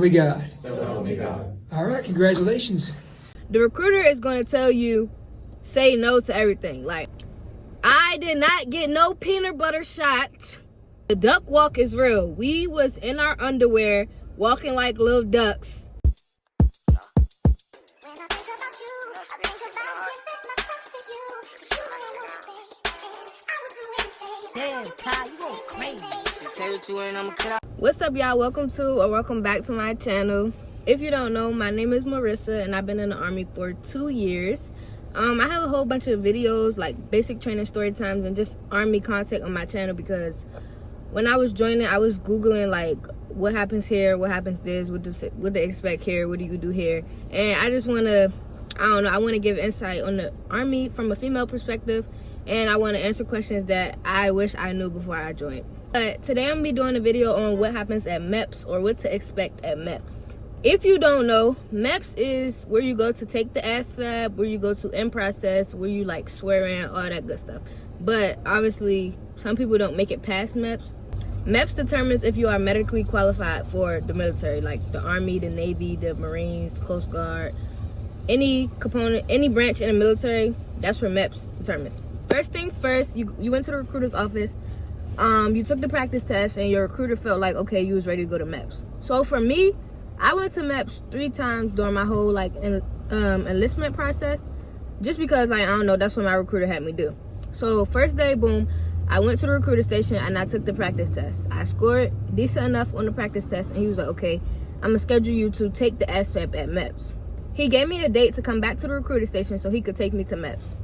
me God. So help me God. All right, congratulations. The recruiter is going to tell you, say no to everything. Like, I did not get no peanut butter shot. The duck walk is real. We was in our underwear, walking like little ducks. What's up, y'all? Welcome to or welcome back to my channel. If you don't know, my name is Marissa and I've been in the Army for 2 years. I have a whole bunch of videos like basic training story times and just Army content on my channel because when I was joining, I was Googling like what happens here, what happens this, what they expect here, what do you do here, and I just want to, I want to give insight on the Army from a female perspective, and I want to answer questions that I wish I knew before I joined. But today I'm gonna be doing a video on what happens at MEPS or what to expect at MEPS. If you don't know, MEPS is where you go to take the ASVAB, where you go to in process, where you like swear in, all that good stuff. But obviously, some people don't make it past MEPS. MEPS determines if you are medically qualified for the military, like the Army, the Navy, the Marines, the Coast Guard, any component, any branch in the military, that's where MEPS determines. First things first, you went to the recruiter's office, you took the practice test, and your recruiter felt like, okay, you was ready to go to MEPS. So for me, I went to MEPS 3 times during my whole like enlistment process, just because like I don't know, that's what my recruiter had me do. So first day, boom, I went to the recruiter station and I took the practice test. I scored decent enough on the practice test, and he was like, okay, I'm gonna schedule you to take the ASVAB at MEPS. He gave me a date to come back to the recruiter station so he could take me to MEPS.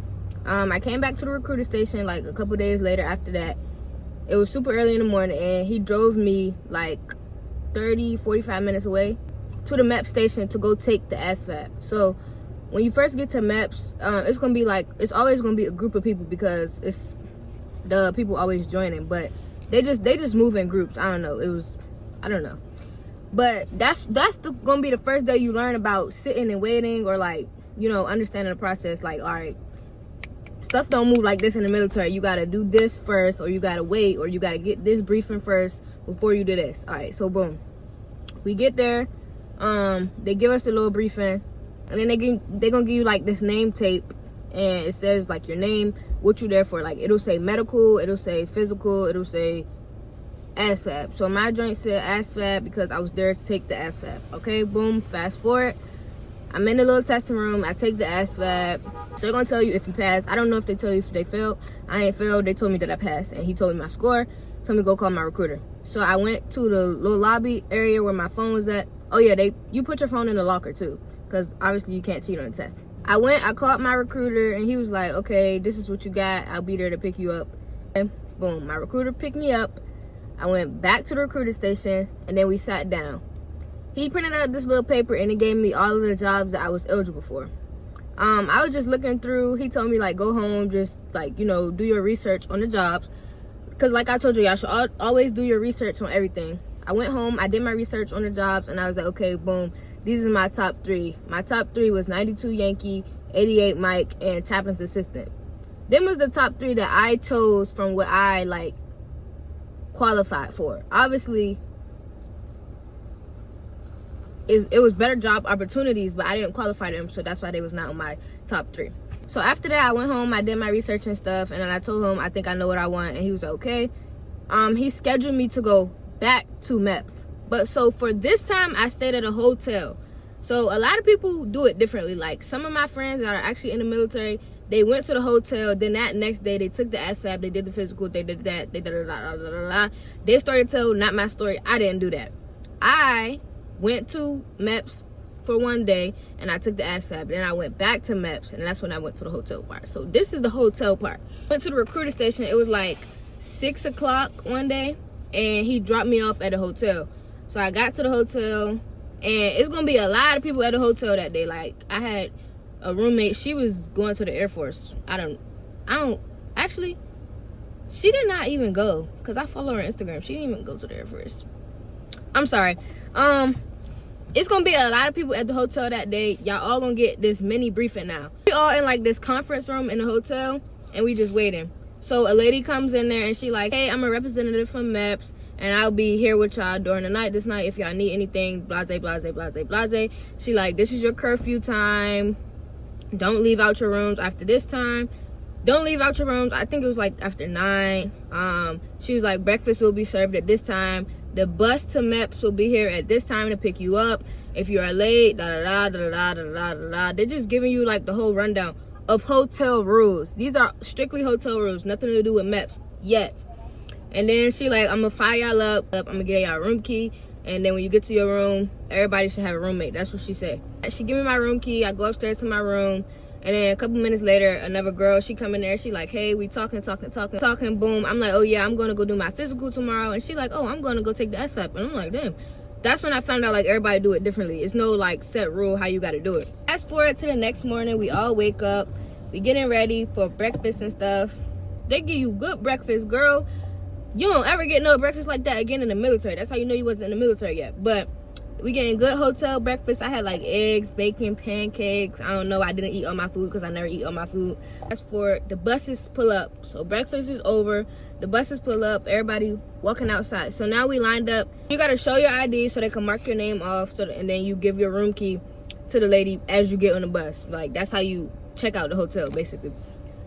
I came back to the recruiter station like a couple days later after that. It was super early in the morning, and he drove me like 30-45 minutes away to the MEPS station to go take the ASVAB. So when you first get to MEPS, it's gonna be like, it's always gonna be a group of people because it's the people always joining, but they just move in groups. I don't know, but that's gonna be the first day you learn about sitting and waiting, or like, you know, understanding the process. Like, all right, stuff don't move like this in the military. You gotta do this first, or you gotta wait, or you gotta get this briefing first before you do this. All right, so boom, we get there. They give us a little briefing, and then they gonna give you like this name tape, and it says like your name, what you there for. Like, it'll say medical, it'll say physical, it'll say ASVAB. So my joint said ASVAB because I was there to take the ASVAB. Okay, boom, fast forward. I'm in the little testing room. I take the ASVAB. So they're gonna tell you if you pass. I don't know if they tell you if they failed. I ain't failed. They told me that I passed, and he told me my score. Told me to go call my recruiter. So I went to the little lobby area where my phone was at. Oh yeah, you put your phone in the locker too, because obviously you can't cheat on the test. I called my recruiter, and he was like, okay, this is what you got. I'll be there to pick you up. And boom, my recruiter picked me up. I went back to the recruiter station, and then we sat down. He printed out this little paper, and it gave me all of the jobs that I was eligible for. I was just looking through. He told me like, go home, just like, you know, do your research on the jobs. Because like I told you, y'all should always do your research on everything. I went home, I did my research on the jobs, and I was like, okay, boom, these are my top 3. My top 3 was 92 Yankee, 88 Mike, and chaplain's assistant. Them was the top 3 that I chose from what I like qualified for. Obviously, it was better job opportunities, but I didn't qualify them, so that's why they was not on my top 3. So after that, I went home, I did my research and stuff, and then I told him I think I know what I want, and he was like, okay. He scheduled me to go back to MEPS. But so for this time, I stayed at a hotel. So a lot of people do it differently. Like, some of my friends that are actually in the military, they went to the hotel, then that next day they took the ASVAB, they did the physical, they did that, they They started to tell not my story. I didn't do that. I went to MEPS for 1 day, and I took the ASVAB. Then I went back to MEPS, and that's when I went to the hotel part. So this is the hotel part. Went to the recruiter station. It was like 6 o'clock one day, and he dropped me off at a hotel. So I got to the hotel, and it's gonna be a lot of people at the hotel that day. Like, I had a roommate, she was going to the Air Force. I don't actually, she did not even go, because I follow her on Instagram. She didn't even go to the Air Force. I'm sorry. It's gonna be a lot of people at the hotel that day. Y'all all gonna get this mini briefing now. We all in like this conference room in the hotel, and we just waiting. So a lady comes in there, and she like, hey, I'm a representative from MEPS, and I'll be here with y'all during the night this night if y'all need anything, blase, blase, blase, blase. She like, this is your curfew time. Don't leave out your rooms after this time. Don't leave out your rooms. I think it was like after 9. She was like, breakfast will be served at this time. The bus to MEPS will be here at this time to pick you up. If you are late, da da da da da da da da da. They're just giving you like the whole rundown of hotel rules. These are strictly hotel rules, nothing to do with MEPS yet. And then she like, I'm gonna fire y'all up. I'm gonna get y'all a room key. And then when you get to your room, everybody should have a roommate. That's what she said. She give me my room key. I go upstairs to my room. And then a couple minutes later, another girl, she come in there. She like, hey, we talking. Boom. I'm like, oh yeah, I'm gonna go do my physical tomorrow. And she like, oh, I'm gonna go take the ASVAB. And I'm like, damn. That's when I found out like everybody do it differently. It's no like set rule how you gotta do it. Fast forward to the next morning, we all wake up. We getting ready for breakfast and stuff. They give you good breakfast, girl. You don't ever get no breakfast like that again in the military. That's how you know you wasn't in the military yet. But we getting good hotel breakfast. I had like eggs, bacon, pancakes. I don't know. I didn't eat all my food because I never eat all my food. As for the buses pull up. So breakfast is over. The buses pull up. Everybody walking outside. So now we lined up. You got to show your ID so they can mark your name off. And then you give your room key to the lady as you get on the bus. Like, that's how you check out the hotel, basically.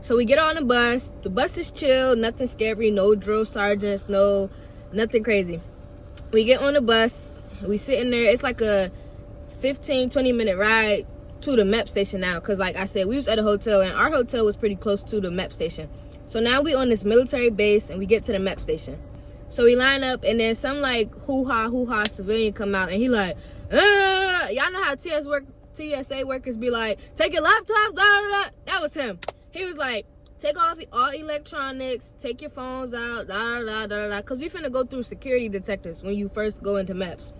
So we get on the bus. The bus is chill. Nothing scary. No drill sergeants. No, nothing crazy. We get on the bus. We sitting there. It's like a 15-20 minute ride to the MEPS station now, because like I said, we was at a hotel and our hotel was pretty close to the MEPS station. So now we on this military base and we get to the MEPS station. So we line up and then some like hoo-ha civilian come out and he like, y'all know how TSA workers be like, take your laptop, da da da. That was him. He was like, take off all electronics, take your phones out, da da da da da, because we finna go through security detectors when you first go into MEPS.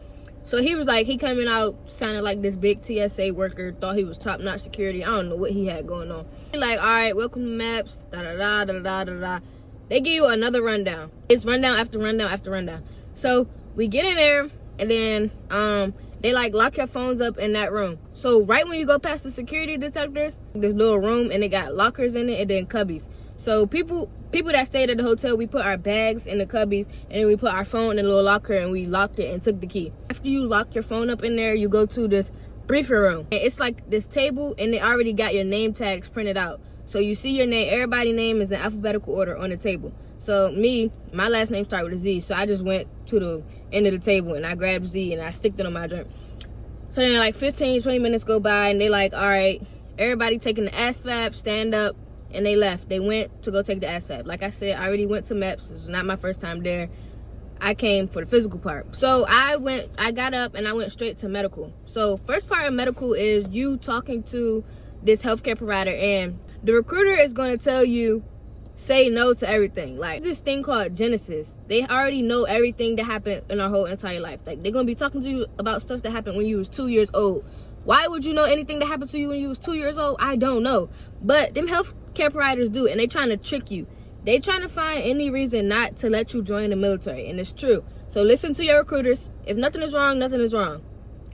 So he was like, he coming out sounding like this big TSA worker, thought he was top-notch security. I don't know what he had going on. He like, all right, welcome to MEPS, da da da da da da da. They give you another rundown. It's rundown after rundown after rundown. So we get in there and then they like lock your phones up in that room. So right when you go past the security detectors, this little room and it got lockers in it and then cubbies. So people that stayed at the hotel, we put our bags in the cubbies and then we put our phone in a little locker and we locked it and took the key. After you lock your phone up in there, you go to this briefing room. And it's like this table and they already got your name tags printed out. So you see your name, everybody's name is in alphabetical order on the table. So me, my last name started with a Z, so I just went to the end of the table and I grabbed Z and I sticked it on my drink. So then like 15-20 minutes go by and they like, all right, everybody taking the ASVAB, stand up, and they left. They went to go take the ASVAB. Like I said, I already went to MEPS. This was not my first time there. I came for the physical part. So I got up and I went straight to medical. So first part of medical is you talking to this healthcare provider and the recruiter is going to tell you, say no to everything. Like this thing called Genesis. They already know everything that happened in our whole entire life. Like they're going to be talking to you about stuff that happened when you was 2 years old. Why would you know anything that happened to you when you was 2 years old? I don't know. But them healthcare providers do, and they trying to trick you. They trying to find any reason not to let you join the military, and it's true. So listen to your recruiters. If nothing is wrong, nothing is wrong,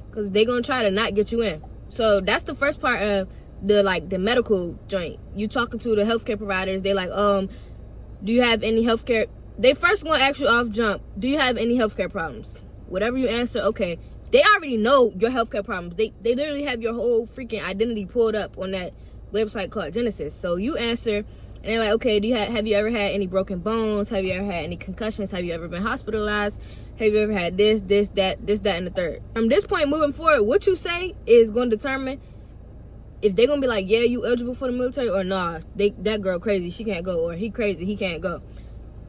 because they gonna try to not get you in. So that's the first part of the medical joint. You talking to the healthcare providers. They like, do you have any healthcare? They first gonna ask you off jump, do you have any healthcare problems? Whatever you answer, okay. They already know your healthcare problems. They literally have your whole freaking identity pulled up on that website called Genesis. So you answer, and they're like, okay, have you ever had any broken bones? Have you ever had any concussions? Have you ever been hospitalized? Have you ever had this, that, and the third? From this point moving forward, what you say is going to determine if they're going to be like, yeah, you eligible for the military, or nah, that girl crazy, she can't go, or he crazy, he can't go.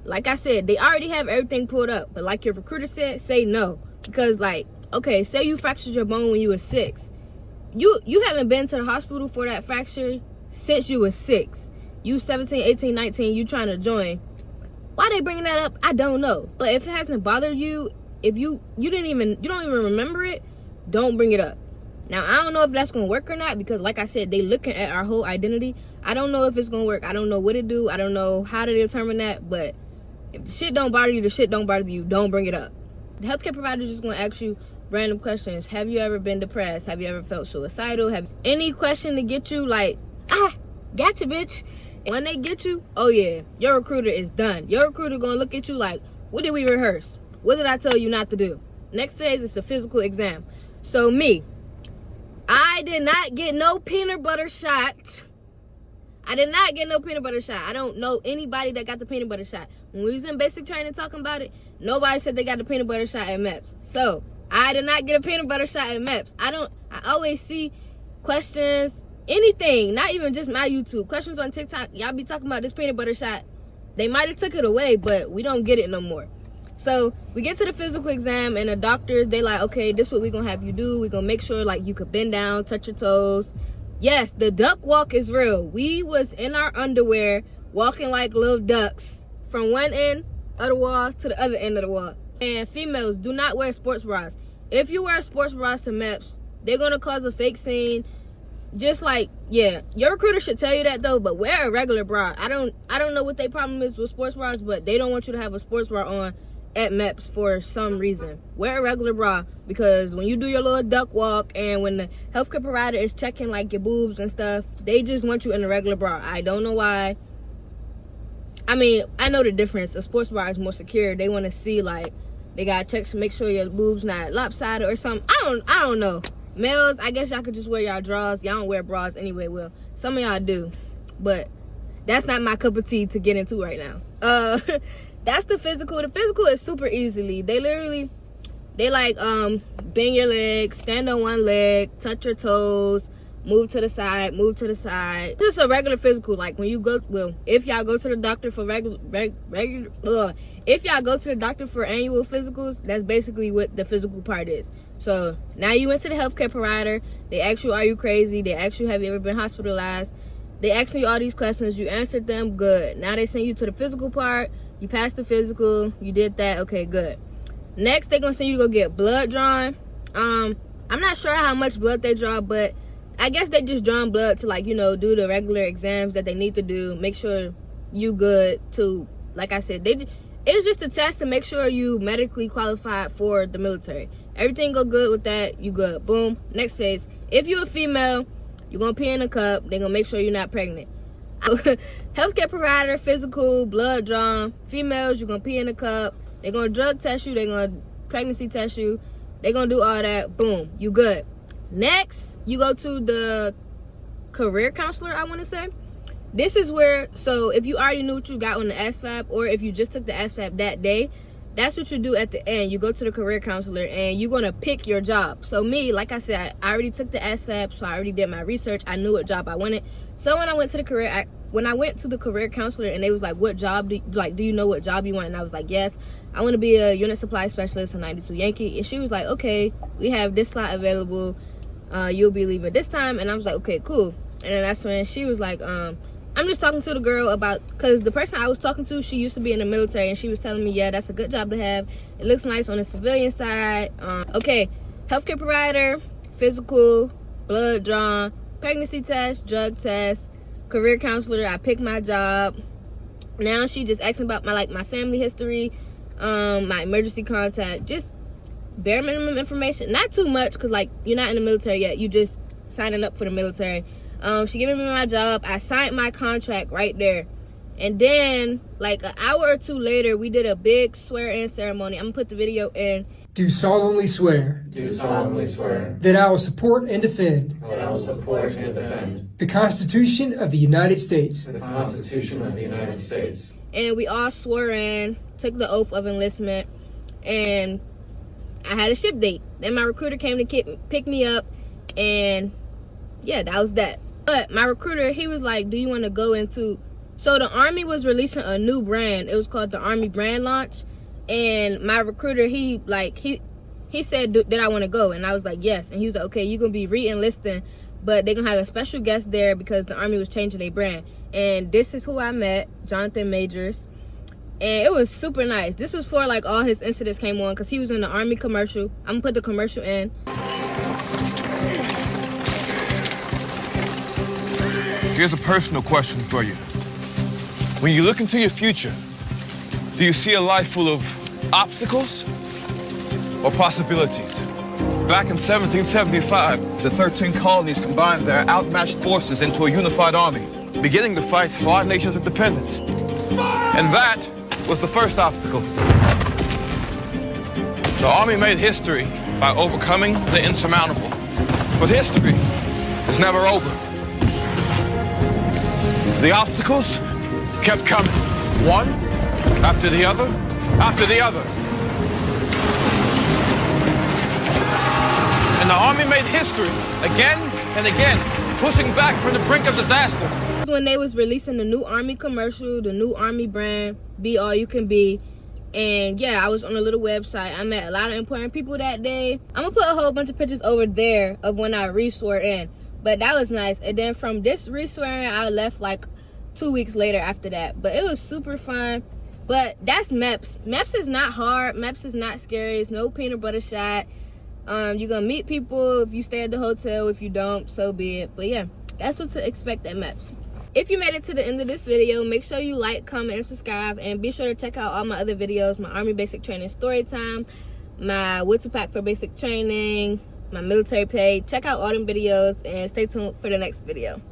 Like I said, they already have everything pulled up. But like your recruiter said, say no. Because like, okay, say you fractured your bone when you were 6. You haven't been to the hospital for that fracture since you was 6. You 17, 18, 19, you trying to join. Why they bringing that up, I don't know. But if it hasn't bothered you, if you don't even remember it, don't bring it up. Now, I don't know if that's going to work or not, because like I said, they looking at our whole identity. I don't know if it's going to work. I don't know what to do. I don't know how to determine that. But if the shit don't bother you, the shit don't bother you, don't bring it up. The healthcare provider is just going to ask you random questions. Have you ever been depressed? Have you ever felt suicidal? Have any question to get you like, gotcha, bitch. And when they get you, oh yeah, your recruiter is done. Your recruiter going to look at you like, what did we rehearse? What did I tell you not to do? Next phase is the physical exam. So me, I did not get no peanut butter shot. I did not get no peanut butter shot. I don't know anybody that got the peanut butter shot. When we was in basic training talking about it, nobody said they got the peanut butter shot at MEPS. So I did not get a peanut butter shot at MEPS. I always see questions, anything, not even just my YouTube, questions on TikTok. Y'all be talking about this peanut butter shot. They might have took it away, but we don't get it no more. So we get to the physical exam, and the doctors, they like, okay, this is what we're gonna have you do. We're gonna make sure like you could bend down, touch your toes. Yes, the duck walk is real. We was in our underwear walking like little ducks from one end of the wall to the other end of the wall. And females, do not wear sports bras. If you wear sports bras to MEPS, they're gonna cause a fake scene. Just like, yeah, your recruiter should tell you that though, but wear a regular bra. I don't know what their problem is with sports bras, but they don't want you to have a sports bra on at MEPS for some reason. Wear a regular bra, because when you do your little duck walk and when the healthcare provider is checking like your boobs and stuff, they just want you in a regular bra. I don't know why. I mean, I know the difference. A sports bra is more secure. They want to see like they gotta check to make sure your boobs not lopsided or something. I don't know. Males, I guess y'all could just wear y'all drawers. Y'all don't wear bras anyway. Well, some of y'all do, but that's not my cup of tea to get into right now. That's the physical. The physical is super easily. They like bend your legs, stand on one leg, touch your toes, move to the side, move to the side. Just a regular physical. Like when you go, well, if y'all go to the doctor for if y'all go to the doctor for annual physicals, that's basically what the physical part is. So now you went to the healthcare provider. They ask you, are you crazy? They ask you, have you ever been hospitalized? They ask you all these questions. You answered them. Good. Now they send you to the physical part. You passed the physical. You did that. Okay, good. Next, they're going to send you to go get blood drawn. I'm not sure how much blood they draw, but I guess they just drawing blood to, like, you know, do the regular exams that they need to do. Make sure you good to, like I said, it's just a test to make sure you medically qualified for the military. Everything go good with that, you good. Boom. Next phase. If you're a female, you're going to pee in a cup. They're going to make sure you're not pregnant. Healthcare provider, physical, blood drawn. Females, you're going to pee in a cup. They're going to drug test you. They're going to pregnancy test you. They're going to do all that. Boom. You good. Next, you go to the career counselor, I want to say. This is where, so if you already knew what you got on the ASVAB, or if you just took the ASVAB that day, that's what you do at the end. You go to the career counselor and you're going to pick your job. So me, like I said, I already took the ASVAB, so I already did my research. I knew what job I wanted. So when I went to the career counselor and they was like, what job do you know what job you want? And I was like, yes, I want to be a unit supply specialist, a 92 Yankee. And she was like, okay, we have this slot available. You'll be leaving this time. And I was like, okay, cool. And then that's when she was like, I'm just talking to the girl about, because the person I was talking to, she used to be in the military, and she was telling me, yeah, that's a good job to have. It looks nice on the civilian side. Okay, healthcare provider, physical, blood drawn, pregnancy test, drug test, career counselor. I picked my job. Now she just asking about my family history, my emergency contact, just bare minimum information. Not too much, because like you're not in the military yet. You just signing up for the military. She gave me my job. I signed my contract right there. And then, like an hour or two later, we did a big swear-in ceremony. I'm going to put the video in. Do solemnly swear. Do solemnly swear. That I will support and defend. That I will support and defend. The Constitution of the United States. The Constitution of the United States. And we all swore in, took the oath of enlistment, and I had a ship date. Then my recruiter came to pick me up, and yeah, that was that. But my recruiter, he was like, do you want to go into... So the Army was releasing a new brand. It was called the Army Brand Launch. And my recruiter, he said, did I want to go? And I was like, yes. And he was like, okay, you're going to be re-enlisting, but they're going to have a special guest there because the Army was changing their brand. And this is who I met, Jonathan Majors. And it was super nice. This was for like all his incidents came on because he was in the Army commercial. I'm going to put the commercial in. Here's a personal question for you. When you look into your future, do you see a life full of obstacles or possibilities? Back in 1775, the 13 colonies combined their outmatched forces into a unified army, beginning to fight for our nation's independence. And that was the first obstacle. The Army made history by overcoming the insurmountable. But history is never over. The obstacles kept coming, one after the other, after the other. And the Army made history again and again, pushing back from the brink of disaster. When they was releasing the new Army commercial, the new Army brand, Be All You Can Be. And yeah, I was on a little website. I met a lot of important people that day. I'm gonna put a whole bunch of pictures over there of when I re-swore in. But that was nice. And then from this re-swearing, I left like 2 weeks later after that. But it was super fun. But that's MEPS. MEPS is not hard. MEPS is not scary. It's no peanut butter shot. You're gonna meet people if you stay at the hotel. If you don't, so be it. But yeah, that's what to expect at MEPS. If you made it to the end of this video, make sure you like, comment, and subscribe. And be sure to check out all my other videos, my Army Basic Training story time, my What to Pack for Basic Training, my military page. Check out all them videos and stay tuned for the next video.